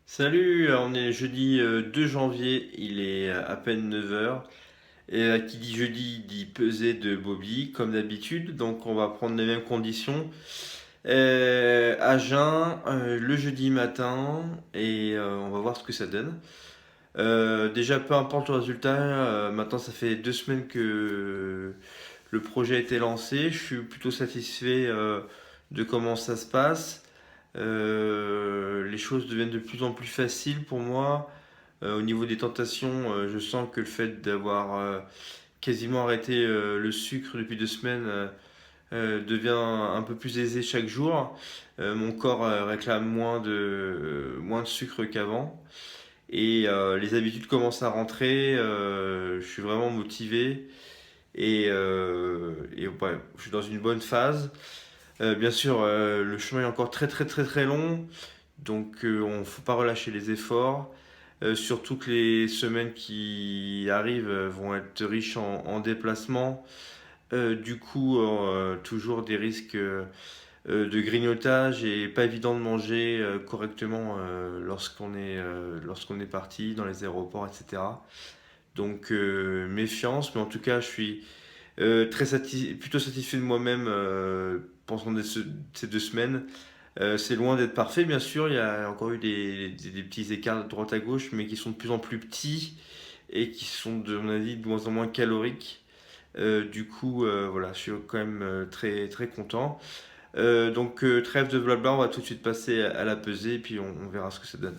Salut, on est jeudi 2 janvier, il est à peine 9 heures. Et qui dit jeudi dit pesée de Bobby, comme d'habitude. Donc on va prendre les mêmes conditions. À jeun, le jeudi matin, et on va voir ce que ça donne. Déjà, peu importe le résultat, maintenant ça fait 2 semaines que le projet a été lancé. Je suis plutôt satisfait de comment ça se passe. Les choses deviennent de plus en plus faciles pour moi. Au niveau des tentations, je sens que le fait d'avoir quasiment arrêté le sucre depuis 2 semaines devient un peu plus aisé chaque jour. Mon corps réclame moins de sucre qu'avant. Et les habitudes commencent à rentrer. Je suis vraiment motivé. Et ouais, je suis dans une bonne phase. Bien sûr, le chemin est encore très très très très long. Donc on ne faut pas relâcher les efforts. Surtout que les semaines qui arrivent vont être riches en déplacements. Du coup, toujours des risques de grignotage et pas évident de manger correctement lorsqu'on est parti dans les aéroports, etc. Donc méfiance, mais en tout cas, je suis plutôt satisfait de moi-même pendant ces 2 semaines. C'est loin d'être parfait, bien sûr. Il y a encore eu des petits écarts de droite à gauche, mais qui sont de plus en plus petits et qui sont, de mon avis, de moins en moins caloriques. Du coup, voilà, je suis quand même très, très content. Donc, trêve de blabla, on va tout de suite passer à la pesée et puis on verra ce que ça donne.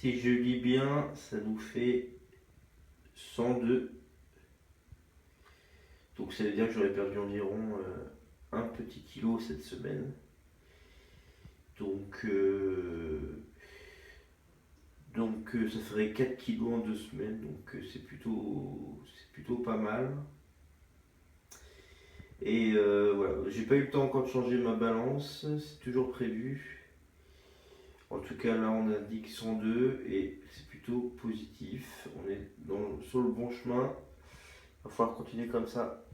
Si je lis bien, ça nous fait 102. Donc, ça veut dire que j'aurais perdu environ un petit kilo cette semaine. Donc, ça ferait 4 kilos en 2 semaines, donc c'est plutôt pas mal. Et voilà, j'ai pas eu le temps encore de changer ma balance, c'est toujours prévu. En tout cas, là, on indique 102 et c'est plutôt positif. On est sur le bon chemin. Il va falloir continuer comme ça